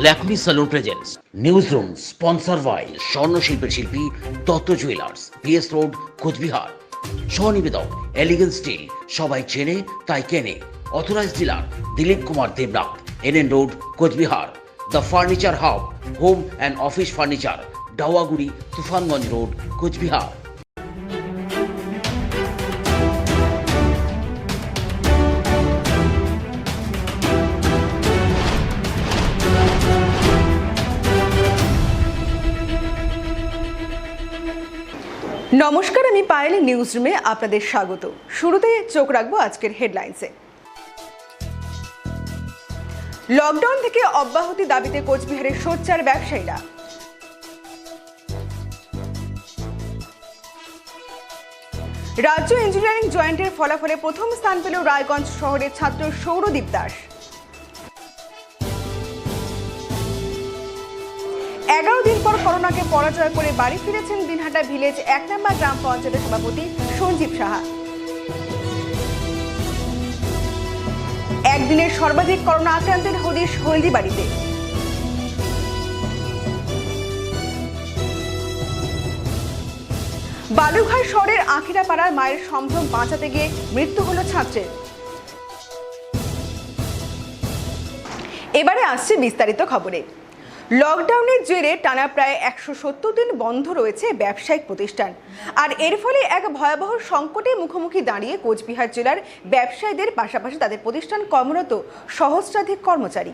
Lakme salon presents news room sponsor by স্বর্ণশিল্পের শিল্পী Dutta jewellers, PS road, Coochbehar. স্বনিবেদক এলিগেন্স স্টিল, সবাই চেনে তাই কেনে। Authorise dealer Dilip Kumar Debnath, NN road, Coochbehar. The furniture hub, home and office furniture, Dawaguri, Tufanganj road, Coochbehar. নমস্কার, আমি পায়েল। নিউজ রুমে আপনাদের স্বাগত। শুরুতে চোখ রাখবো আজকের হেডলাইন্সে। লকডাউন থেকে অব্যাহতি দাবিতে কোচবিহারের সোচ্চার ব্যবসায়ীরা। রাজ্য ইঞ্জিনিয়ারিং জয়েন্টের ফলাফলে প্রথম স্থান পেল রায়গঞ্জ শহরের ছাত্র সৌরদীপ দাস। 11 দিন পর করোনাকে পরাজয় করে বাড়ি ফিরেছেন দিনহাটা ভিলেজ 1 নম্বর গ্রাম পঞ্চায়েতের সভাপতি সঞ্জীব সাহা। একদিনের সর্বাধিক করোনা আক্রান্তের হদিশ হলদিবাড়িতে। বালুরঘাট শহরের আখিরাপাড়ার মায়ের সম্ভ্রম বাঁচাতে গিয়ে মৃত্যু হলো ছাত্রের। এবারে আসছে বিস্তারিত খবরে। লকডাউনের জেরে টানা প্রায় 170 দিন বন্ধ রয়েছে ব্যবসায়িক প্রতিষ্ঠান, আর এর ফলে এক ভয়াবহ সংকটের মুখোমুখি দাঁড়িয়ে কোচবিহার জেলার ব্যবসায়ীদের, পাশাপাশি তাদের প্রতিষ্ঠান কর্মরত সহস্রাধিক কর্মচারী।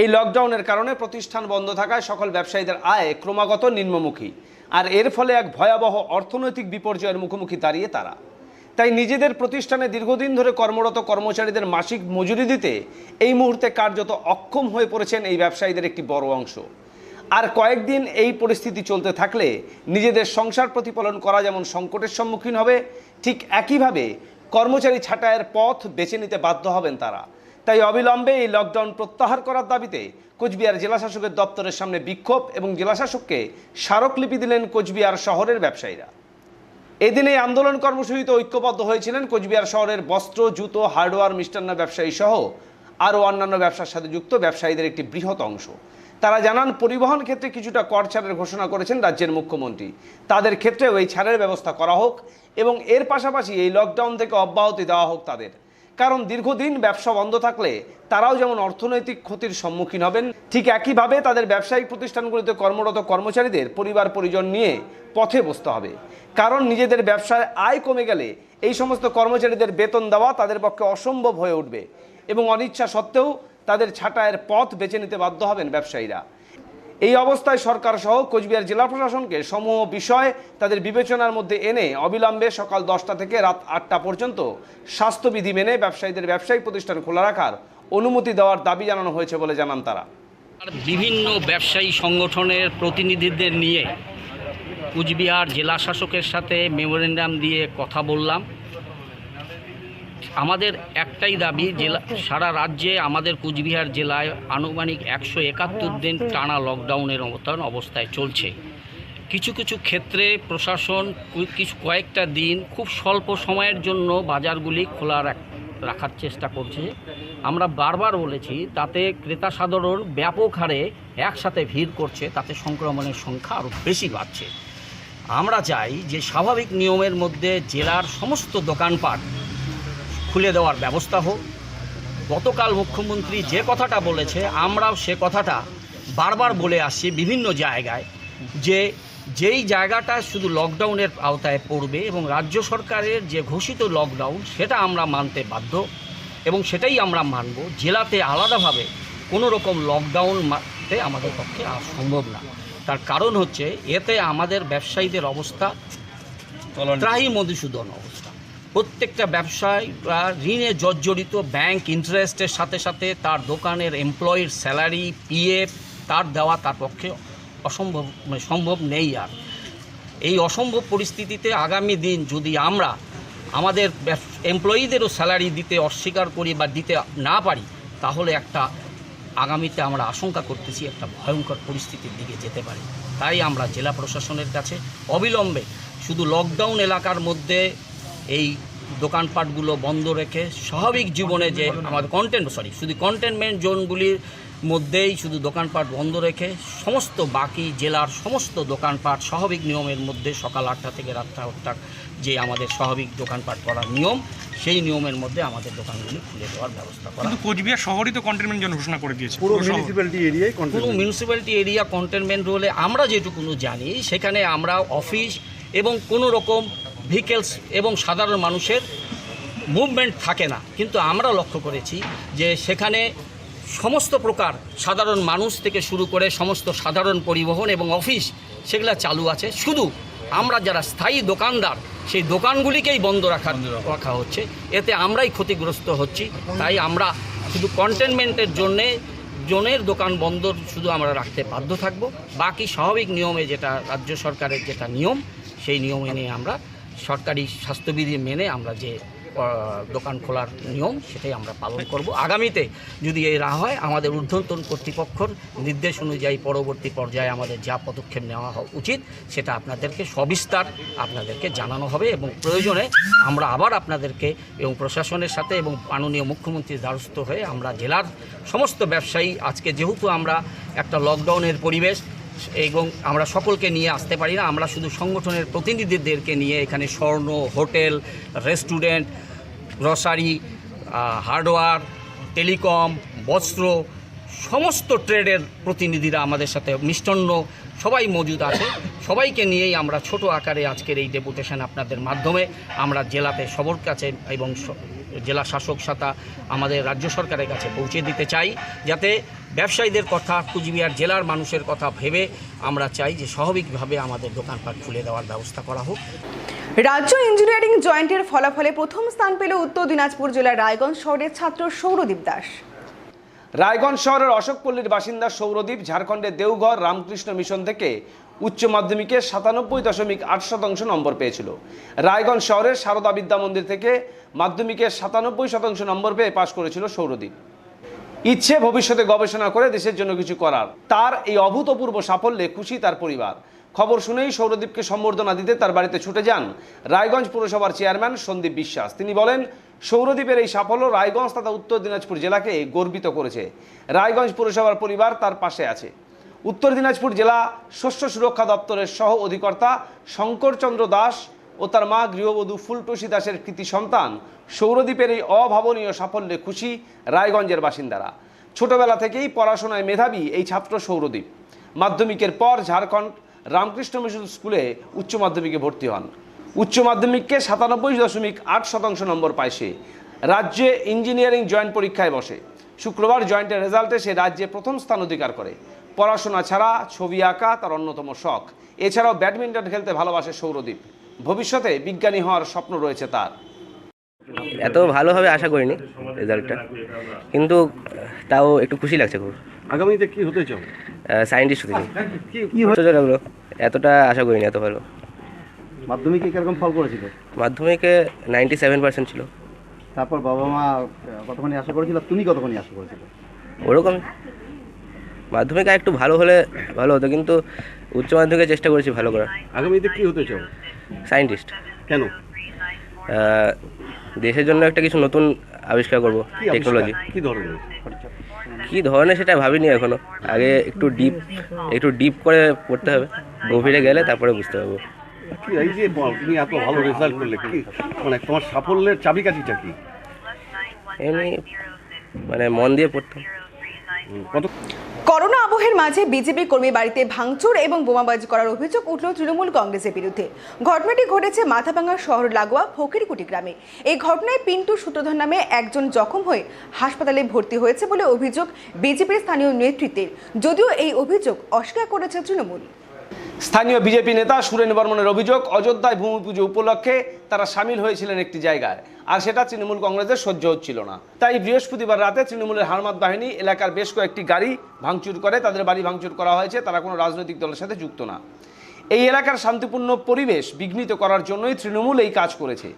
এই লকডাউনের কারণে প্রতিষ্ঠান বন্ধ থাকায় সকল ব্যবসায়ীদের আয় ক্রমাগত নিম্নমুখী, আর এর ফলে এক ভয়াবহ অর্থনৈতিক বিপর্যয়ের মুখোমুখি দাঁড়িয়ে তারা। তাই নিজেদের প্রতিষ্ঠানে দীর্ঘদিন ধরে কর্মরত কর্মচারীদের মাসিক মজুরি দিতে এই মুহূর্তে কার্যত অক্ষম হয়ে পড়েছেন এই ব্যবসায়ীদের একটি বড় অংশ। আর কয়েকদিন এই পরিস্থিতি চলতে থাকলে নিজেদের সংসার প্রতিপালন করা যেমন সংকটের সম্মুখীন হবে, ঠিক একইভাবে কর্মচারী ছাঁটাইয়ের পথ বেছে নিতে বাধ্য হবেন তারা। তাই অবিলম্বে এই লকডাউন প্রত্যাহার করার দাবিতে কোচবিহার জেলাশাসকের দপ্তরের সামনে বিক্ষোভ এবং জেলাশাসককে স্মারকলিপি দিলেন কোচবিহার শহরের ব্যবসায়ীরা। এদিন এই আন্দোলন কর্মসূচিতে ঐক্যবদ্ধ হয়েছিলেন কোচবিহার শহরের বস্ত্র, জুতো, হার্ডওয়্যার, মিষ্টান্ন ব্যবসায়ী সহ আরও অন্যান্য ব্যবসার সাথে যুক্ত ব্যবসায়ীদের একটি বৃহৎ অংশ। তারা জানান, পরিবহন ক্ষেত্রে কিছুটা কর ছাড়ের ঘোষণা করেছেন রাজ্যের মুখ্যমন্ত্রী। তাদের ক্ষেত্রেও এই ছাড়ের ব্যবস্থা করা হোক এবং এর পাশাপাশি এই লকডাউন থেকে অব্যাহতি দেওয়া হোক তাদের। কারণ দীর্ঘদিন ব্যবসা বন্ধ থাকলে তারাও যেমন অর্থনৈতিক ক্ষতির সম্মুখীন হবেন, ঠিক একইভাবে তাদের ব্যবসায়িক প্রতিষ্ঠানগুলিতে কর্মরত কর্মচারীদের পরিবার পরিজন নিয়ে পথে বসতে হবে। কারণ নিজেদের ব্যবসায় আয় কমে গেলে এই সমস্ত কর্মচারীদের বেতন দেওয়া তাদের পক্ষে অসম্ভব হয়ে উঠবে এবং অনিচ্ছা সত্ত্বেও তাদের ছাঁটাইয়ের পথ বেছে নিতে বাধ্য হবেন ব্যবসায়ীরা। এই অবস্থায় সরকার সহ কোচবিহার জেলা প্রশাসনকে সমূহ বিষয় তাদের বিবেচনার মধ্যে এনে অবিলম্বে সকাল 10টা থেকে রাত 8টা পর্যন্ত স্বাস্থ্যবিধি মেনে ব্যবসায়ীদের ব্যবসায়িক প্রতিষ্ঠান খোলা রাখার অনুমতি দেওয়ার দাবি জানানো হয়েছে বলে জানান তারা। বিভিন্ন ব্যবসায়ী সংগঠনের প্রতিনিধিদের নিয়ে কোচবিহার জেলা শাসকের সাথে মেমোরেন্ডাম দিয়ে কথা বললাম। আমাদের একটাই দাবি, সারা রাজ্যে আমাদের কোচবিহার জেলায় আনুমানিক 171 দিন টানা লকডাউনের অবস্থায় চলছে। কিছু কিছু ক্ষেত্রে প্রশাসন কয়েকটা দিন খুব স্বল্প সময়ের জন্য বাজারগুলি খোলা রাখার চেষ্টা করছে। আমরা বারবার বলেছি, তাতে ক্রেতা সাধারণ ব্যাপক হারে একসাথে ভিড় করছে, তাতে সংক্রমণের সংখ্যা আরও বেশি বাড়ছে। আমরা চাই যে স্বাভাবিক নিয়মের মধ্যে জেলার সমস্ত দোকানপাট খুলে দেওয়ার ব্যবস্থা হোক। গতকাল মুখ্যমন্ত্রী যে কথাটা বলেছে, আমরাও সে কথাটা বারবার বলে আসছি বিভিন্ন জায়গায়, যে যেই জায়গাটা শুধু লকডাউনের আওতায় পড়বে এবং রাজ্য সরকারের যে ঘোষিত লকডাউন সেটা আমরা মানতে বাধ্য এবং সেটাই আমরা মানব। জেলাতে আলাদাভাবে কোনো রকম লকডাউন মানতে আমাদের পক্ষে সম্ভব না। তার কারণ হচ্ছে, এতে আমাদের ব্যবসায়ীদের অবস্থা ত্রাহি মধুসূদন অবস্থা। প্রত্যেকটা ব্যবসায়ী ঋণে জর্জরিত, ব্যাংক ইন্টারেস্টের সাথে সাথে তার দোকানের এমপ্লয়ির স্যালারি, পিএফ তার দেওয়া তার পক্ষে অসম্ভব, সম্ভব নেই। আর এই অসম্ভব পরিস্থিতিতে আগামী দিন যদি আমরা আমাদের এমপ্লয়িদেরও স্যালারি দিতে অস্বীকার করি বা দিতে না পারি, তাহলে আগামীতে আমরা আশঙ্কা করতেছি একটা ভয়ঙ্কর পরিস্থিতির দিকে যেতে পারে। তাই আমরা জেলা প্রশাসনের কাছে অবিলম্বে শুধু লকডাউন এলাকার মধ্যে এই দোকানপাটগুলো বন্ধ রেখে স্বাভাবিক জীবনে যে আমাদের শুধু কন্টেনমেন্ট জোনগুলির মধ্যেই শুধু দোকানপাট বন্ধ রেখে সমস্ত বাকি জেলার সমস্ত দোকানপাট স্বাভাবিক নিয়মের মধ্যে সকাল 8টা থেকে রাত 8টা যে আমাদের স্বাভাবিক দোকানপাট করার নিয়ম, সেই নিয়মের মধ্যে আমাদের দোকানগুলি খুলে দেওয়ার ব্যবস্থা করা। কিন্তু কোচবিহার শহরই তো কন্টেনমেন্ট জোন ঘোষণা করে দিয়েছে, পুরো মিউনিসিপ্যালিটি এরিয়ায় পুরো মিউনিসিপ্যালিটি এরিয়া কন্টেনমেন্ট রোলে আমরা যেটুকুনো জানি সেখানে আমরা অফিস এবং কোনো রকম ভেহিকেলস এবং সাধারণ মানুষের মুভমেন্ট থাকে না, কিন্তু আমরা লক্ষ্য করেছি যে সেখানে সমস্ত প্রকার সাধারণ মানুষ থেকে শুরু করে সমস্ত সাধারণ পরিবহন এবং অফিস সেগুলো চালু আছে। শুধু আমরা যারা স্থায়ী দোকানদার সেই দোকানগুলিকেই বন্ধ রাখা হচ্ছে, এতে আমরাই ক্ষতিগ্রস্ত হচ্ছি। তাই আমরা শুধু কন্টেনমেন্টের জনের দোকান বন্ধ শুধু আমরা রাখতে বাধ্য থাকব। বাকি স্বাভাবিক নিয়মে যেটা রাজ্য সরকারের যেটা নিয়ম, সেই নিয়ম মেনে আমরা সরকারি স্বাস্থ্যবিধি মেনে আমরা যে দোকান খোলার নিয়ম সেটাই আমরা পালন করব। আগামীতে যদি এই না হয় আমাদের ঊর্ধ্বতন কর্তৃপক্ষের নির্দেশ অনুযায়ী পরবর্তী পর্যায়ে আমাদের যা পদক্ষেপ নেওয়া উচিত সেটা আপনাদেরকে সবিস্তার আপনাদেরকে জানানো হবে এবং প্রয়োজনে আমরা আবার আপনাদেরকে এবং প্রশাসনের সাথে এবং মাননীয় মুখ্যমন্ত্রীর দ্বারস্থ হয়ে আমরা জেলার সমস্ত ব্যবসায়ী, আজকে যেহেতু আমরা একটা লকডাউনের পরিবেশ এবং আমরা সকলকে নিয়ে আসতে পারি না, আমরা শুধু সংগঠনের প্রতিনিধিদেরকে নিয়ে এখানে স্বর্ণ, hotel, restaurant, grocery, hardware, telecom, বস্ত্র, সমস্ত ট্রেডের প্রতিনিধিরা আমাদের সাথে, মিষ্টান্ন সবাই মজুদ আছে। সবাইকে নিয়েই আমরা ছোট আকারে আজকের এই ডেপুটেশন আপনাদের মাধ্যমে আমরা জেলাতে সবার কাছে এবং জেলা শাসক সাথা আমাদের রাজ্য সরকারের কাছে পৌঁছে দিতে চাই, যাতে ব্যবসায়ীদের কথা, কুচবিহার জেলার মানুষের কথা ভেবে আমরা চাই যে স্বাভাবিকভাবে আমাদের দোকানপাট খুলে দেওয়ার ব্যবস্থা করা হোক। রাজ্য ইঞ্জিনিয়ারিং জয়েন্টের ফলাফলে প্রথম স্থান পেল উত্তর দিনাজপুর জেলার রায়গঞ্জ শহরের ছাত্র সৌরদীপ দাস। রায়গঞ্জ শহরের অশোকপল্লীর বাসিন্দা সৌরদীপ ঝাড়খণ্ডের দেওঘর রামকৃষ্ণ মিশন থেকে উচ্চ মাধ্যমিকে 97.8% নম্বর পেয়েছিল। রায়গঞ্জ শহরের সারদা বিদ্যা মন্দির থেকে মাধ্যমিকে 97% নম্বর পেয়ে পাশ করেছিল সৌরদীপ। ইচ্ছে ভবিষ্যতে গবেষণা করে দেশের জন্য কিছু করার। তার এই অভূতপূর্ব সাফল্যে খুশি তার পরিবার। খবর শুনেই সৌরদীপকে সম্বর্ধনা দিতে তার বাড়িতে ছুটে যান রায়গঞ্জ পৌরসভার চেয়ারম্যান সন্দীপ বিশ্বাস। তিনি বলেন, সৌরদীপের এই সাফল্য রায়গঞ্জ তথা উত্তর দিনাজপুর জেলাকে গর্বিত করেছে। রায়গঞ্জ পৌরসভার পরিবার তার পাশে আছে। উত্তর দিনাজপুর জেলা শস্য সুরক্ষা দপ্তরের সহ অধিকর্তা শঙ্করচন্দ্র দাস ও তার মা গৃহবধূ ফুলটুসি দাসের কৃতি সন্তান সৌরদীপের এই অভাবনীয় সাফল্যে খুশি রায়গঞ্জের বাসিন্দারা। ছোটবেলা থেকেই পড়াশোনায় মেধাবী এই ছাত্র সৌরদীপ মাধ্যমিকের পর ঝাড়খণ্ড রামকৃষ্ণ মিশন স্কুলে উচ্চ মাধ্যমিকে ভর্তি হন। উচ্চ মাধ্যমিককে 97.8% নম্বর পায় সে। রাজ্যে ইঞ্জিনিয়ারিং জয়েন্ট পরীক্ষায় বসে। শুক্রবার জয়েন্টের রেজাল্টে সে রাজ্যে প্রথম স্থান অধিকার করে। পড়াশোনা ছাড়া ছবি আঁকা তার অন্যতম শখ। এছাড়াও ব্যাডমিন্টন খেলতে ভালোবাসে সৌরদীপ। ভবিষ্যতে বিজ্ঞানী হওয়ার স্বপ্ন রয়েছে তার। এত ভালো হবে আশা করিনি রেজাল্টটা, কিন্তু তাও একটু খুশি লাগছে খুব। আগামীতে কি হতে চাও? সায়েন্টিস্ট হতে চাই। হতে লাগলো, এতটা আশা করিনি এত ভালো। মাধ্যমিকে কিরকম ফল করেছিল? মাধ্যমিকে 97% ছিল। তারপর বাবা মা কতখানি আশা করেছিল, তুমি কতখানি আশা করেছিল? ওরকম মাধ্যমিকে একটু ভালো হলে ভালো হতো, কিন্তু উচ্চ মাধ্যমিকে চেষ্টা করেছি ভালো করার। আগামীতে কি হতে চাও? সায়েন্টিস্ট। কেন? দেশের জন্য একটা কিছু নতুন আবিষ্কার করব, টেকনোলজি। কি ধরনের সেটা ভাবিনি এখনো। আগে একটু ডিপ করে পড়তে হবে, গভীরে গেলে তারপরে বুঝতে পারবো। এই যে তুমি এত ভালো রেজাল্ট করলে, কি মানে তোমার সাফল্যের চাবিকাঠিটা কি? এমনি মানে মন দিয়ে পড়তাম। করোনা আবহের মাঝে বিজেপি কর্মী বাড়িতে ভাঙচুর এবং বোমাবাজি করার অভিযোগ উঠল তৃণমূল কংগ্রেসের বিরুদ্ধে। ঘটনাটি ঘটেছে মাথাভাঙা শহর লাগোয়া ফকিরকুটি গ্রামে। এই ঘটনায় পিন্টু সূত্রধর নামে একজন জখম হয়ে হাসপাতালে ভর্তি হয়েছে বলে অভিযোগ বিজেপির স্থানীয় নেতৃত্বের, যদিও এই অভিযোগ অস্বীকার করেছে তৃণমূল। স্থানীয় বিজেপি নেতা সুরেন বর্মনের অভিযোগ, অযোধ্যায় ভূমি পুজো উপলক্ষে তারা সামিল হয়েছিলেন একটি জায়গায়, আর সেটা তৃণমূল কংগ্রেসের সহ্য হচ্ছিল না। তাই বৃহস্পতিবার রাতে তৃণমূলের হারমাত বাহিনী এলাকার বেশ কয়েকটি গাড়ি ভাঙচুর করে। তাদের বাড়ি ভাঙচুর করা হয়েছে। তারা কোনো রাজনৈতিক দলের সাথে যুক্ত না। এই এলাকার শান্তিপূর্ণ পরিবেশ বিঘ্নিত করার জন্যই তৃণমূল এই কাজ করেছে।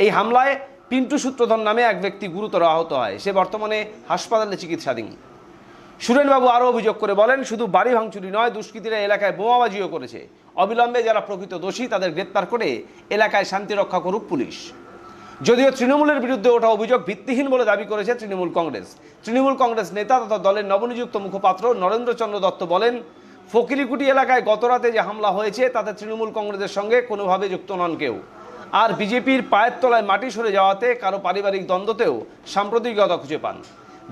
এই হামলায় পিন্টু সূত্রধর নামে এক ব্যক্তি গুরুতর আহত হয়। সে বর্তমানে হাসপাতালে চিকিৎসাধীন। সুরেনবাবু আরও অভিযোগ করে বলেন, শুধু বাড়ি ভাঙচুরি নয়, দুষ্কৃতীরা এলাকায় বোমাবাজিও করেছে। অবিলম্বে যারা প্রকৃত দোষী তাদের গ্রেপ্তার করে এলাকায় শান্তি রক্ষা করুক পুলিশ। যদিও তৃণমূলের বিরুদ্ধে ওঠা অভিযোগ ভিত্তিহীন বলে দাবি করেছে তৃণমূল কংগ্রেস। তৃণমূল কংগ্রেস নেতা তথা দলের নবনিযুক্ত মুখপাত্র নরেন্দ্রচন্দ্র দত্ত বলেন, ফকিরিকুটি এলাকায় গতরাতে যে হামলা হয়েছে তাতে তৃণমূল কংগ্রেসের সঙ্গে কোনোভাবে যুক্ত নন কেউ। আর বিজেপির পায়ের তলায় মাটি সরে যাওয়াতে কারো পারিবারিক দ্বন্দ্বতেও সাম্প্রতিকতা খুঁজে পান।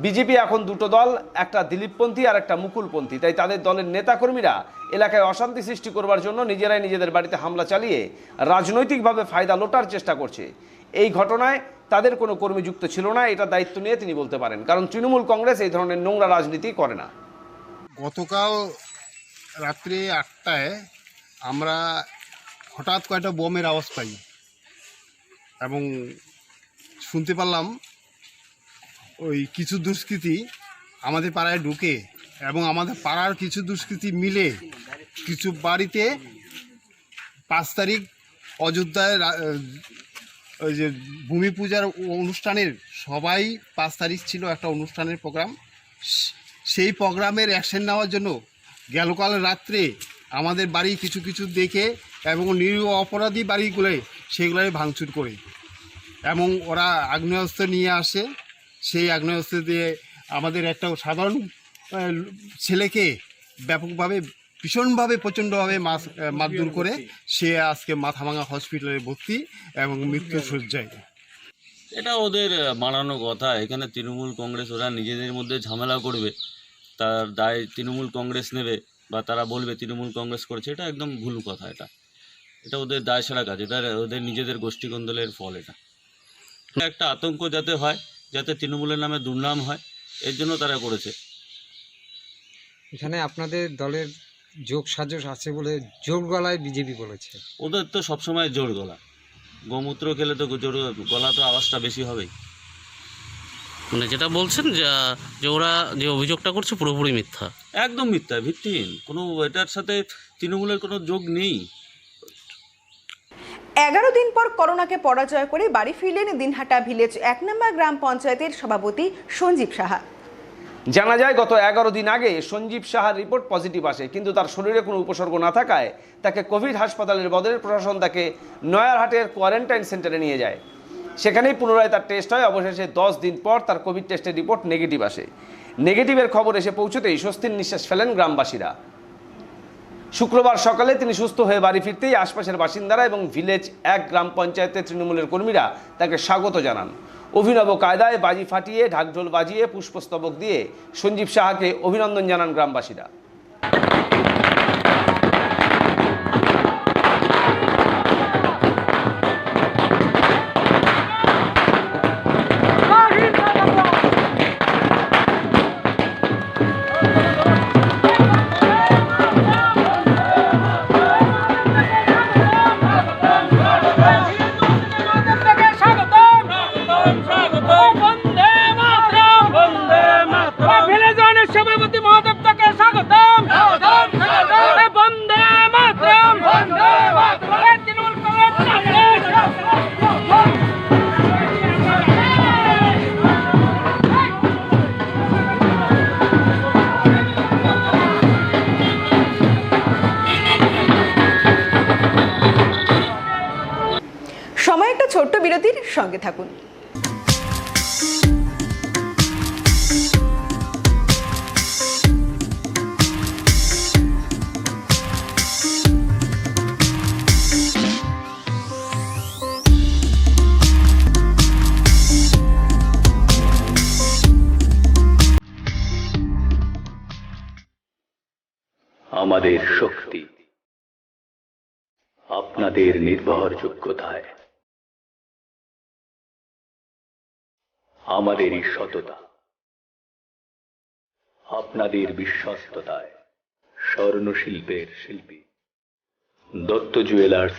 বিজেপি এখন দুটো দল, একটা দিলীপপন্থী আর একটা মুকুলপন্থী, তাই তাদের দলের নেতাকর্মীরা এলাকায় অশান্তি সৃষ্টি করবার জন্য নিজেরাই নিজেদের বাড়িতে হামলা চালিয়ে রাজনৈতিকভাবে ফায়দা লোটার চেষ্টা করছে। এই ঘটনায় তাদের কোনো কর্মী যুক্ত ছিল না, এটা দায়িত্ব নিয়ে তিনি বলতে পারেন, কারণ তৃণমূল কংগ্রেস এই ধরনের নোংরা রাজনীতি করে না। গতকাল রাত্রে 8টায় আমরা হঠাৎ কয়েকটা বোমের আওয়াজ পাই এবং শুনতে পারলাম ওই কিছু দুষ্কৃতী আমাদের পাড়ায় ঢুকে এবং আমাদের পাড়ার কিছু দুষ্কৃতী মিলে কিছু বাড়িতে 5 তারিখ অযোধ্যায় ওই যে ভূমি পূজার অনুষ্ঠানের সবাই 5 তারিখ ছিল একটা অনুষ্ঠানের প্রোগ্রাম, সেই প্রোগ্রামের অ্যাকশন নেওয়ার জন্য গেলকাল রাত্রে আমাদের বাড়ি কিছু কিছু দেখে এবং নিরীহ অপরাধী বাড়িগুলো সেগুলোই ভাঙচুর করে এবং ওরা আগ্নেয়াস্ত্র নিয়ে আসে। সেই আগ্নেয়াস্ত্র দিয়ে আমাদের একটা সাধারণ ছেলেকে ব্যাপকভাবে ভীষণভাবে প্রচণ্ডভাবে মারধর করে সে আজকে মাথাভাঙা হসপিটালে ভর্তি এবং মৃত্যু শয্যায়। এটা ওদের বানানো কথা। এখানে তৃণমূল কংগ্রেস ওরা নিজেদের মধ্যে ঝামেলা করবে, তার দায় তৃণমূল কংগ্রেস নেবে বা তারা বলবে তৃণমূল কংগ্রেস করেছে, এটা একদম ভুল কথা। এটা ওদের দায় সারা কাজ, এটা ওদের নিজেদের গোষ্ঠী কোন্দলের ফল। এটা একটা আতঙ্ক যাতে হয়, যাতে তৃণমূলের নামে দুর্নাম হয়, এর জন্য তারা করেছে। এখানে আপনাদের দলের যোগ সাজস আছে বলে জোর গলায় বিজেপি বলেছে। ওদের তো সবসময় জোর গলা, গোমূত্র খেলে তো জোর গলা, তো আওয়াজটা বেশি হবেই। মানে যেটা বলছেন যে ওরা যে অভিযোগটা করছে পুরোপুরি মিথ্যা, একদম মিথ্যা, ভিত্তিহীন, কোনো এটার সাথে তৃণমূলের কোনো যোগ নেই। 11 দিন পর করোনাকে পরাজয় করে বাড়ি ফিরলেন দিনহাটা ভিলেজ 1 নম্বর গ্রাম পঞ্চায়েতের সভাপতি সঞ্জীব সাহা। জানা যায় গত 11 দিন আগে সঞ্জীব সাহার রিপোর্ট পজিটিভ আসে, কিন্তু তার শরীরে কোনো উপসর্গ না থাকায় তাকে কোভিড হাসপাতালের বদলে প্রশাসন তাকে নয়ারহাটের কোয়ারেন্টাইন সেন্টারে নিয়ে যায়। সেখানেই পুনরায় তার টেস্ট হয়। অবশেষে 10 দিন পর তার কোভিড টেস্টের রিপোর্ট নেগেটিভ আসে। নেগেটিভের খবর এসে পৌঁছতেই স্বস্তির নিঃশ্বাস ফেলেন গ্রামবাসীরা। শুক্রবার সকালে তিনি সুস্থ হয়ে বাড়ি ফিরতেই আশপাশের বাসিন্দারা এবং ভিলেজ 1 গ্রাম পঞ্চায়েতের তৃণমূলের কর্মীরা তাকে স্বাগত জানান। অভিনব কায়দায় বাজি ফাটিয়ে, ঢাকঢোল বাজিয়ে, পুষ্পস্তবক দিয়ে সঞ্জীব সাহাকে অভিনন্দন জানান গ্রামবাসীরা। সময় একটা ছোট্ট বিরতির, সঙ্গে থাকুন। আমাদের শক্তি আপনাদের নির্ভরযোগ্যতায়, আমাদেরই সততা আপনাদের বিশ্বস্ততায়। স্বর্ণশিল্পের শিল্পী Dutta jewellers,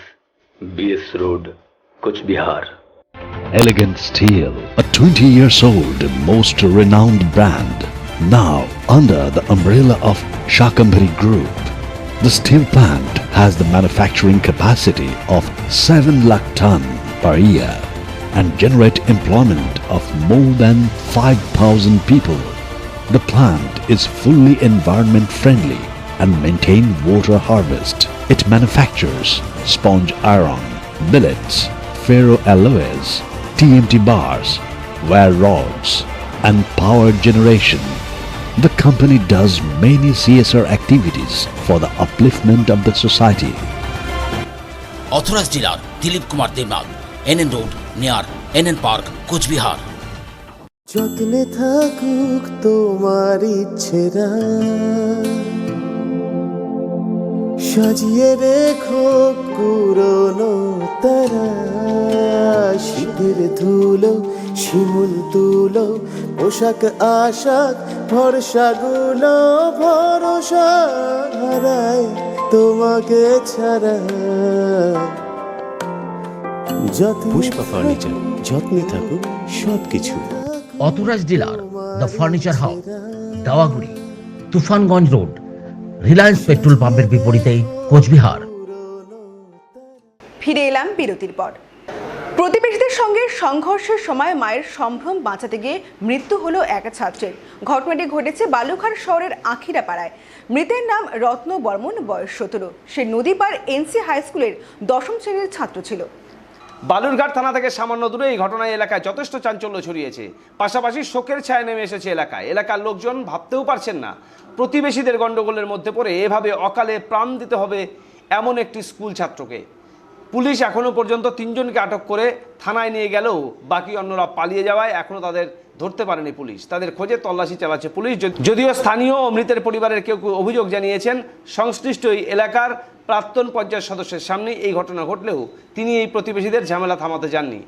BS road, Cooch Behar. Elegant Steel, a 20 years old most renowned brand, now under the umbrella of Shakambhari Group. The steel plant has the manufacturing capacity of 7 lakh ton per year and generate employment of more than 5,000 people. The plant is fully environment friendly and maintain water harvest. It manufactures sponge iron, billets, ferroalloys, TMT bars, wire rods, and power generation. The company does many CSR activities for the upliftment of the society. Authorised dealer Dilip Kumar Debnath, NN road near NN park, Cooch Behar. যত্নে থাকুক তোমার ইচ্ছেরা, সাজিয়ে রেখো পুরনো তারা, শীতের ধুলো শিমুল তুলো, পোশাক আশাক ভরসাগুলো ভরসা হারায় তোমাকে ছাড়া। পুষ্পা ফার্নিচার, যত্নে থাকুক সবকিছু। Authorised dealer the furniture house, Dawaguri, Tufanganj road, Reliance petrol পাম্পের বিপরীতে, কোচবিহার। ফিরে এলাম বিরতির পর। প্রতিবেশীদের সঙ্গে সংঘর্ষের সময় মায়ের সম্ভ্রম বাঁচাতে গিয়ে মৃত্যু হলো এক ছাত্রের। ঘটনাটি ঘটেছে বালুরঘাট শহরের আখিরাপাড়ায়। মৃতের নাম রত্ন বর্মন, বয়স 17। সে নদীপাড় NC হাই স্কুলের 10ম শ্রেণীর ছাত্র ছিল। বালুরঘাট থানা থেকে সামান্য দূরে এই ঘটনায় এলাকায় যথেষ্ট চাঞ্চল্য ছড়িয়েছে। পাশাপাশি শোকের ছায়া নেমে এসেছে এলাকায়। এলাকার লোকজন ভাবতেও পারছেন না প্রতিবেশীদের গণ্ডগোলের মধ্যে পড়ে এভাবে অকালে প্রাণ দিতে হবে এমন একটি স্কুল ছাত্রকে। পুলিশ এখনও পর্যন্ত 3 জনকে আটক করে থানায় নিয়ে গেলেও বাকি অন্যরা পালিয়ে যাওয়ায় এখনও তাদের ধরতে পারেনি পুলিশ। তাদের খোঁজে তল্লাশি চালাচ্ছে পুলিশ। যদিও স্থানীয় ও মৃতের পরিবারের কেউ কেউ অভিযোগ জানিয়েছেন, সংশ্লিষ্ট এই এলাকার প্রাক্তন পঞ্চায়েত সদস্যের সামনে এই ঘটনা ঘটলেও তিনি এই প্রতিবেশীদের ঝামেলা থামাতে যাননি।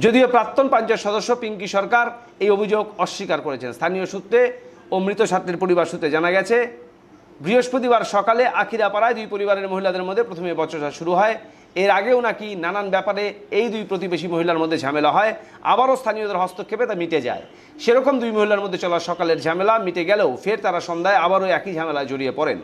যদিও প্রাক্তন পঞ্চায়েত সদস্য পিঙ্কি সরকার এই অভিযোগ অস্বীকার করেছেন। স্থানীয় সূত্রে ও মৃত ছাত্রের পরিবার সূত্রে জানা গেছে, বৃহস্পতিবার সকালে আখিরাপাড়ায় 2 পরিবারের মহিলাদের মধ্যে প্রথমে বচসা শুরু হয়। এর আগেও নাকি নানান ব্যাপারে এই 2 প্রতিবেশী মহিলার মধ্যে ঝামেলা হয়, আবারও স্থানীয়দের হস্তক্ষেপে তা মিটে যায়। সেরকম 2 মহিলার মধ্যে চলা সকালের ঝামেলা মিটে গেলেও ফের তারা সন্ধ্যায় আবারও একই ঝামেলায় জড়িয়ে পড়েন।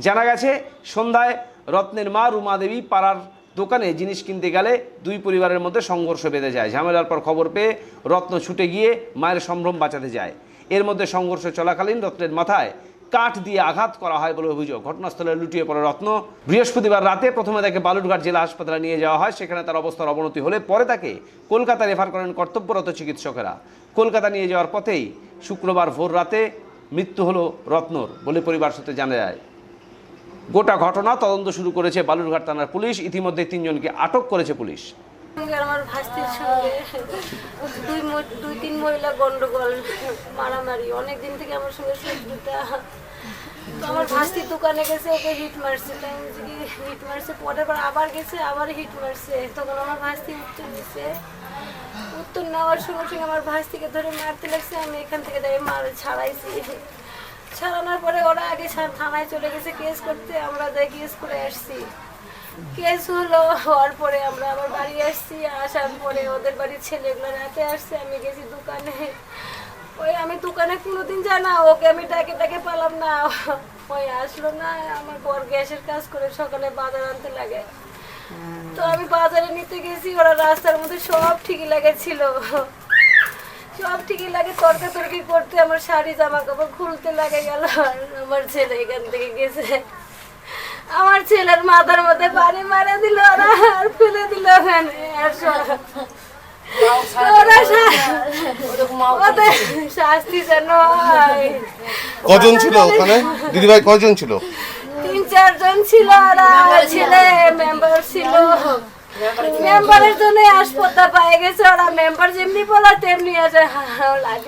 জানা গেছে, সন্ধ্যায় রত্নের মা রুমা দেবী পাড়ার দোকানে জিনিস কিনতে গেলে 2 পরিবারের মধ্যে সংঘর্ষ বেঁধে যায়। ঝামেলার পর খবর পেয়ে রত্ন ছুটে গিয়ে মায়ের সম্ভ্রম বাঁচাতে যায়। এর মধ্যে সংঘর্ষ চলাকালীন রত্নের মাথায় কাঠ দিয়ে আঘাত করা হয় বলে অভিযোগ। ঘটনাস্থলে লুটিয়ে পড়ে রত্ন। বৃহস্পতিবার রাতে প্রথমে তাকে বালুরঘাট জেলা হাসপাতালে নিয়ে যাওয়া হয়। সেখানে তার অবস্থার অবনতি হলে পরে তাকে কলকাতা রেফার করেন কর্তব্যরত চিকিৎসকেরা। কলকাতা নিয়ে যাওয়ার পথেই শুক্রবার ভোর রাতে মৃত্যু হলো রত্নর বলে পরিবার সূত্রে জানা যায়। গোটা ঘটনা তদন্ত শুরু করেছে বালুরঘাট থানার পুলিশ। ইতিমধ্যে 3 জনকে আটক করেছে পুলিশ। আমার ভাস্তির সঙ্গে 2-3 মহিলা গন্ডগোল, মারামারি, অনেকদিন থেকে আমার সঙ্গে শত্রুতা। তো আমার ভাস্তির দোকানে গেছে, ওকে হিট মারছে। হিট মারছে, পরের বার আবার গেছে, আবার হিট মারছে। তখন আমার ভাস্তি উত্তর দিছে। উত্তর নেওয়ার সঙ্গে সঙ্গে আমার ভাস্তিকে ধরে মারতে লাগছে। আমি এখান থেকে দাঁড়িয়ে ছাড়াইছি। ছাড়ানোর পরে ওরা আগে থানায় চলে গেছে কেস করতে। আমরা কেস করে আসছি। কেস হওয়ার পরে আমরা আবার বাড়ি আসছি। আসার পরে ওদের বাড়ির ছেলেগুলো রাতে আসছে। আমি গেছি দোকানে। আমি দোকানে কোনোদিন যাই না, ওকে আমি ডাকে পালাম না। আসলো না। আমার বর গ্যাসের কাজ করে সকালে বাজার আনতে লাগে। তো আমি বাজারে নিতে গেছি। ওরা রাস্তার মধ্যে সব ঠিকই লাগেছিল, সব ঠিকই লাগে। তর্কাতর্কি করতে আমার শাড়ি জামা কাপড় খুলতে লাগে গেল। আমার ছেলে এখান থেকে গেছে, আমার ছেলের মাথার মধ্যে পানি মারা দিল ওরা, আর ফেলে দিল ওখানে। শাস্তি যেন কজন ছিল ওখানে দিদিভাই? কজন ছিল? 3-4 জন ছিল। ওরা ছেলে মেম্বার ছিল। মেম্বারের জন্য হাসপাতাল পায়ে গেছে ওরা। মেম্বার যেমনি বলা তেমনি আছে।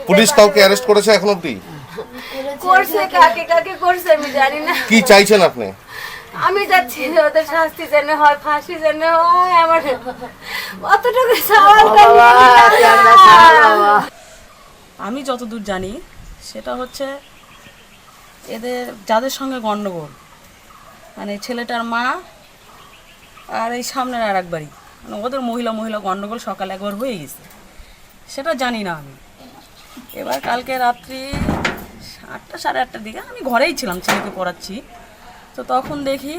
পুলিশ কাউকে অ্যারেস্ট করেছে এখন অবধি? করছে, কাকে করছে আমি জানি না। কি চাইছেন আপনি? আমি যাচ্ছি ওদের শাস্তি যেন হয়, ফাঁসি যেন হয়। আমার অতটুকু আমি যতদূর জানি সেটা হচ্ছে এদের যাদের সঙ্গে গণ্ডগোল, মানে ছেলেটার মা আর এই সামনের আর এক বাড়ি, মানে ওদের মহিলা গণ্ডগোল সকালে একবার হয়ে গেছে, সেটা জানি না আমি। এবার কালকে রাত্রি 8টা 8:30টার দিকে আমি ঘরেই ছিলাম, ছেলেকে পড়াচ্ছি। তো তখন দেখি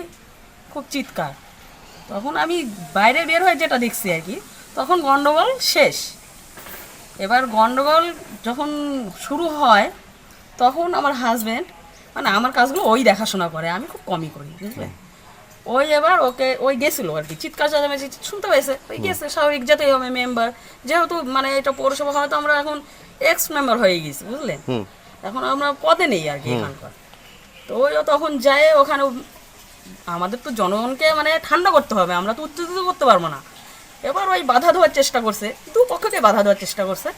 খুব চিৎকার। তখন আমি বাইরে বের হয়ে যেটা দেখছি আর কি, তখন গণ্ডগোল শেষ। এবার গণ্ডগোল যখন শুরু হয় তখন আমার হাজব্যান্ড, মানে আমার কাজগুলো ওই দেখাশোনা করে, আমি খুব কমই করি, বুঝলে। ওই এবার ওকে ওই গেছিল আর কি, চিৎকার চেঁচামেচি শুনতে পেয়েছে, ওই গেছে, স্বাভাবিক যেতেই হবে মেম্বার, যেহেতু মানে এটা পৌরসভা হয়তো আমরা এখন এক্স মেম্বার হয়ে গেছি, বুঝলেন, এখন আমরা পদে নেই আর কি এখানকার। তো ওই তখন যায় ওখানে, আমাদের তো জনগণকে মানে ঠান্ডা করতে হবে, আমরা তো উত্তেজিত করতে পারবো না। এবার ওই বাধা দেওয়ার চেষ্টা করছে, দুপক্ষকে বাধা দেওয়ার চেষ্টা করছে।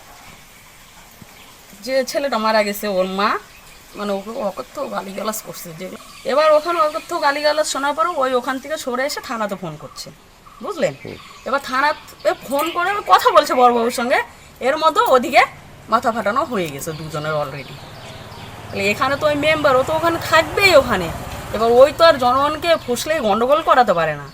যে ছেলেটা মারা গেছে ওর মা মানে ওকে অকথ্য গালিগালাজ করছে, যে এবার ওখানে অকথ্য গালিগালাজ শোনার পরও ওই ওখান থেকে সরে এসে থানাতে ফোন করছে, বুঝলেন। এবার থানাতে ফোন করে কথা বলছে বড়বাবুর সঙ্গে, এর মধ্যে ওদিকে মাথা ফাটানো হয়ে গেছে দুজনের অলরেডি। তাহলে এখানে তো ওই মেম্বার, ও তো ওখানে থাকবেই ওখানে, এবার ওই তো আর জনগণকে ফুসলেই গন্ডগোল করাতে পারে না,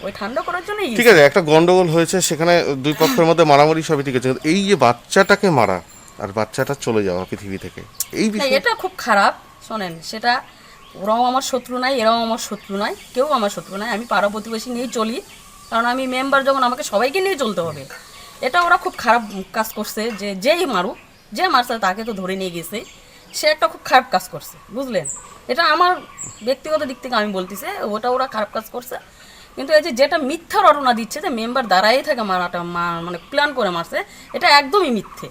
ওই ঠান্ডা করার জন্যই। ঠিক আছে, একটা গন্ডগোল হয়েছে, সেখানে দুই পক্ষের মধ্যে মারামারি সবই ঠিক আছে, এই যে বাচ্চাটাকে মারা আর বাচ্চাটা চলে যাওয়া পৃথিবী থেকে, এই বিষয় এটা খুব খারাপ। শোনেন, সেটা ওরাও আমার শত্রু নাই, এরাও আমার শত্রু নয়, কেউ আমার শত্রু নাই, আমি পাড়া প্রতিবেশী নিয়েই চলি, কারণ আমি মেম্বার যখন আমাকে সবাইকে নিয়ে চলতে হবে। এটা ওরা খুব খারাপ কাজ করছে, যে যেই মারুক, যে মারছে তাকে তো ধরে নিয়ে গেছে, সে একটা খুব খারাপ কাজ করছে, বুঝলেন। এটা আমার ব্যক্তিগত দিক থেকে আমি বলতেছি, ওটা ওরা খারাপ কাজ করছে। কিন্তু এই যে যেটা মিথ্যা রটনা দিচ্ছে যে মেম্বার দাঁড়াই থাকে মারাটা, মানে প্ল্যান করে মারছে, এটা একদমই মিথ্যে।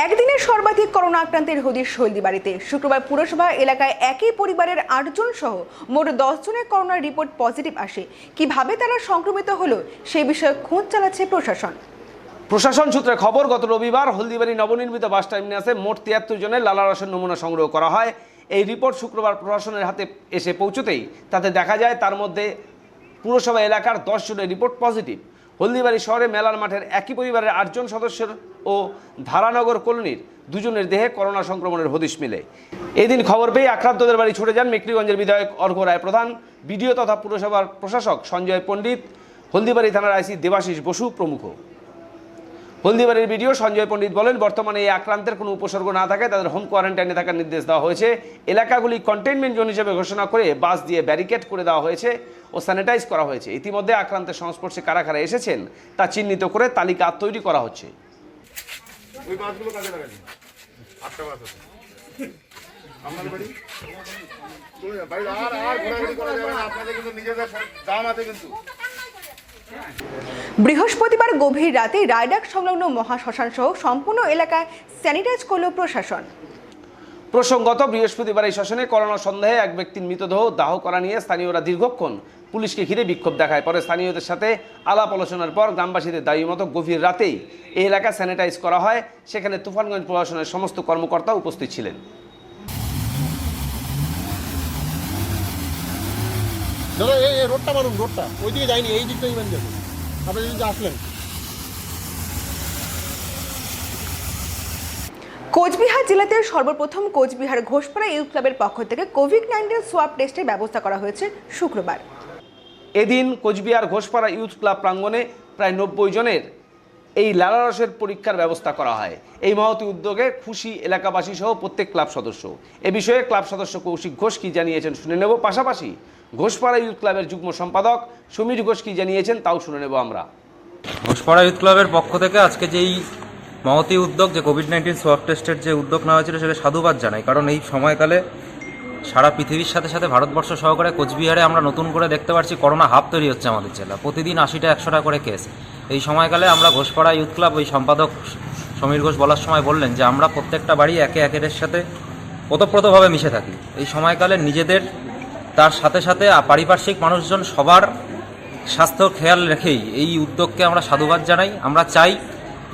একদিনে সর্বাধিক করোনা আক্রান্তের হদিশ হলদিবাড়িতে। শুক্রবার পুরসভা এলাকায় একই পরিবারের 8 জন সহ মোট 10 জনের করোনার রিপোর্ট পজিটিভ আসে। কিভাবে তারা সংক্রমিত হলো সেই বিষয়ে খোঁজ চালাচ্ছে প্রশাসন। প্রশাসন সূত্রে খবর, গত রবিবার হলদিবাড়ি নবনির্মিত বাস টার্মিনাসে মোট 73 জনের লালারসের নমুনা সংগ্রহ করা হয়। এই রিপোর্ট শুক্রবার প্রশাসনের হাতে এসে পৌঁছতেই তাতে দেখা যায় তার মধ্যে পুরসভা এলাকার 10 জনের রিপোর্ট পজিটিভ। হলদিবাড়ি শহরে মেলার মাঠের একই পরিবারের 8 জন সদস্যের ও ধারানগর কলোনির 2 জনের দেহে করোনা সংক্রমণের হদিশ মেলে। এদিন খবর পেয়ে আক্রান্তদের বাড়ি ছুটে যান মেকলিগঞ্জের বিধায়ক অর্ঘ্য রায় প্রধান, বিডিও তথা পুরসভার প্রশাসক সঞ্জয় পণ্ডিত, হলদিবাড়ি থানার আইসি দেবাশিস বসু প্রমুখ। হলদিবাড়ির বিডিও সঞ্জয় পণ্ডিত বলেন, বর্তমানে এই আক্রান্তের কোনো উপসর্গ না থাকায় তাদের হোম কোয়ারেন্টাইনে থাকার নির্দেশ দেওয়া হয়েছে। এলাকাগুলি কন্টেইনমেন্ট জোন হিসেবে ঘোষণা করে বাস দিয়ে ব্যারিকেড করে দেওয়া হয়েছে ও স্যানিটাইজ করা হয়েছে। ইতিমধ্যে আক্রান্তের সংস্পর্শে কারা কারা এসেছেন তা চিহ্নিত করে তালিকা তৈরি করা হচ্ছে। বৃহস্পতিবার গভীর রাতে রায়ডাক সংলগ্ন মহাশ্মশান সহ সম্পূর্ণ এলাকায় স্যানিটাইজ করল প্রশাসন। প্রসঙ্গত, বৃহস্পতিবার এই শ্মশানে করোনা সন্দেহে এক ব্যক্তির মৃতদেহ দাহ করা নিয়ে স্থানীয়রা দীর্ঘক্ষণ পুলিশকে ঘিরে বিক্ষোভ দেখায়। পরে স্থানীয়দের সাথে আলাপ আলোচনার পর গ্রামবাসীদের দাবি মতো গভীর রাতেই এই এলাকা স্যানিটাইজ করা হয়। সেখানে তুফানগঞ্জ প্রশাসনের সমস্ত কর্মকর্তা উপস্থিত ছিলেন। দাদা এই রোডটা মারুন, রোডটা ওইদিকে যায়নি, এই দিকটাই মানে যাবে, আপনি যদি আসলেন। কোচবিহার জেলাতে সর্বপ্রথম কোচবিহার ঘোষপাড়া ইউথ ক্লাবের পক্ষ থেকে কোভিড-19 সোয়াব টেস্টের ব্যবস্থা করা হয়েছে শুক্রবার। এদিন কোচবিহার ঘোষপাড়া ইউথ ক্লাব প্রাঙ্গণে প্রায় 90 জনের এই লালারসের পরীক্ষার ব্যবস্থা করা হয়। এই মহতি উদ্যোগে খুশি এলাকাবাসী সহ প্রত্যেক ক্লাব সদস্য। এ বিষয়ে ক্লাব সদস্য কৌশিক ঘোষ কি জানিয়েছেন শুনে নেব, পাশাপাশি ঘোষপাড়া ইউথ ক্লাবের যুগ্ম সম্পাদক সমীর ঘোষ কি জানিয়েছেন তাও শুনে নেব আমরা। ঘোষপাড়া ইউথ ক্লাবের পক্ষ থেকে আজকে যেই মহতি উদ্যোগ, যে কোভিড-19 সোয়াব টেস্টের যে উদ্যোগ নেওয়া হয়েছিল, সেটা সাধুবাদ জানাই। কারণ এই সময়কালে সারা পৃথিবীর সাথে সাথে ভারতবর্ষ সহকারে কোচবিহারে আমরা নতুন করে দেখতে পাচ্ছি করোনা হাব তৈরি হচ্ছে আমাদের জেলা, প্রতিদিন 80টা 100টা করে কেস। এই সময়কালে আমরা ঘোষপাড়া ইউথ ক্লাব ওই সম্পাদক সমীর ঘোষ বলার সময় বললেন যে আমরা প্রত্যেকটা বাড়ি একে একের সাথে ওতপ্রোতভাবে মিশে থাকি। এই সময়কালে নিজেদের তার সাথে সাথে পারিপার্শ্বিক মানুষজন সবার স্বাস্থ্য খেয়াল রেখেই এই উদ্যোগকে আমরা সাধুবাদ জানাই। আমরা চাই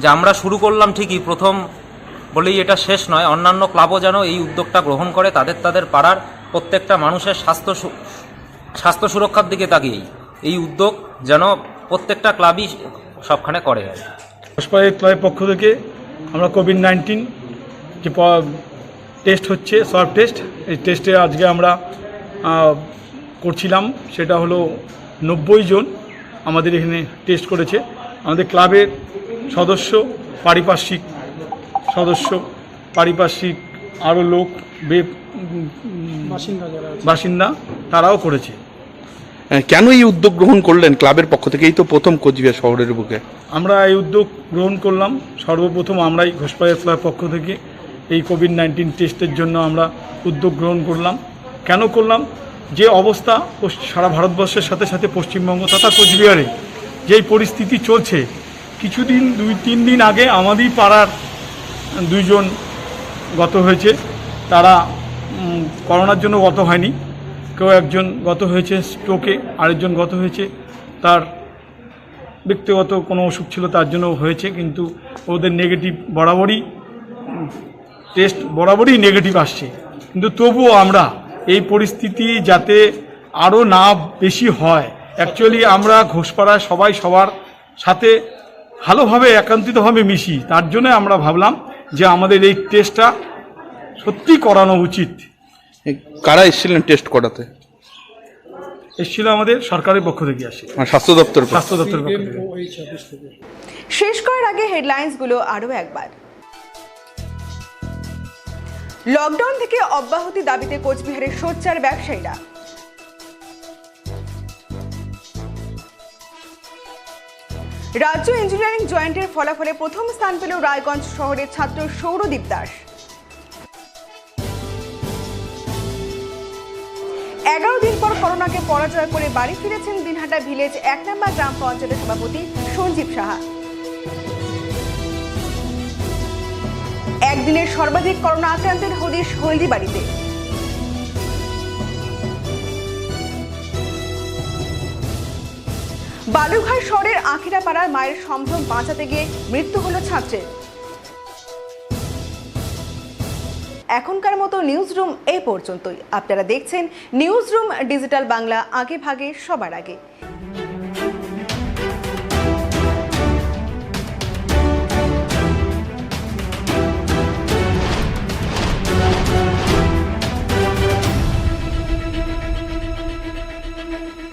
যে আমরা শুরু করলাম ঠিকই, প্রথম বলেই এটা শেষ নয়, অন্যান্য ক্লাবও যেন এই উদ্যোগটা গ্রহণ করে তাদের পাড়ার প্রত্যেকটা মানুষের স্বাস্থ্য সুরক্ষার দিকে তাকিয়েই এই উদ্যোগ যেন প্রত্যেকটা ক্লাবই সবখানে করে। ঘোষপাড়া ক্লাবের পক্ষ থেকে আমরা কোভিড-19 যে টেস্ট হচ্ছে সোয়াব টেস্ট, এই টেস্টে আজকে আমরা করছিলাম, সেটা হলো 90 জন আমাদের এখানে টেস্ট করেছে। আমাদের ক্লাবের সদস্য, পারিপার্শ্বিক আরও লোক, বাসিন্দা তারাও করেছে। কেন এই উদ্যোগ গ্রহণ করলেন ক্লাবের পক্ষ থেকে? এই তো প্রথম কোচবিহার শহরের বুকে আমরা এই উদ্যোগ গ্রহণ করলাম, সর্বপ্রথম আমরাই ঘোষপাড়া ক্লাবের পক্ষ থেকে এই কোভিড-19 টেস্টের জন্য আমরা উদ্যোগ গ্রহণ করলাম। কেন করলাম? যে অবস্থা সারা ভারতবর্ষের সাথে সাথে পশ্চিমবঙ্গ তথা কোচবিহারে যেই পরিস্থিতি চলছে, কিছুদিন 2-3 দিন আগে আমাদেরই পাড়ার 2 জন গত হয়েছে। তারা করোনার জন্য গত হয়নি, কেউ একজন গত হয়েছে স্ট্রোকে, আরেকজন গত হয়েছে তার ব্যক্তিগত কোনো অসুখ ছিল তার জন্য হয়েছে, কিন্তু ওদের নেগেটিভ বরাবরই টেস্ট বরাবরই নেগেটিভ আসছে। কিন্তু তবুও আমরা এই পরিস্থিতি যাতে আরও না বেশি হয়, অ্যাকচুয়ালি আমরা ঘোষপাড়ায় সবাই সবার সাথে ভালোভাবে একান্তিতভাবে মিশি, তার জন্য আমরা ভাবলাম যে আমাদের এই টেস্টটা সত্যি করানো উচিত। কারা এসেছিলেন টেস্ট করাতে? এসেছিল আমাদের সরকারের পক্ষ থেকে আসে, স্বাস্থ্য দপ্তরের পক্ষ থেকে। শেষ করার আগে হেডলাইন্সগুলো আরও একবার। লকডাউন থেকে অব্যাহতি দাবিতে কোচবিহারের সোচ্চার ব্যবসায়ীরা। রাজ্য ইঞ্জিনিয়ারিং জয়েন্টের ফলাফলে প্রথম স্থান পেল রায়গঞ্জ শহরের ছাত্র সৌরদীপ দাস। 11 দিন পর করোনাকে পরাজয় করে বাড়ি ফিরেছেন দিনহাটা ভিলেজ 1 নম্বর গ্রাম পঞ্চায়েতের সভাপতি সঞ্জীব সাহা। একদিনের সর্বাধিক করোনা আক্রান্তের হদিশ হলদিবাড়িতে। বালুরঘাট শহরের আখিরাপাড়ার মায়ের সম্ভ্রম বাঁচাতে গিয়ে মৃত্যু হলো ছাত্রের। এখনকার মতো নিউজ রুম এই পর্যন্তই। আপনারা দেখছেন নিউজ রুম ডিজিটাল বাংলা, আগে ভাগে সবার আগে।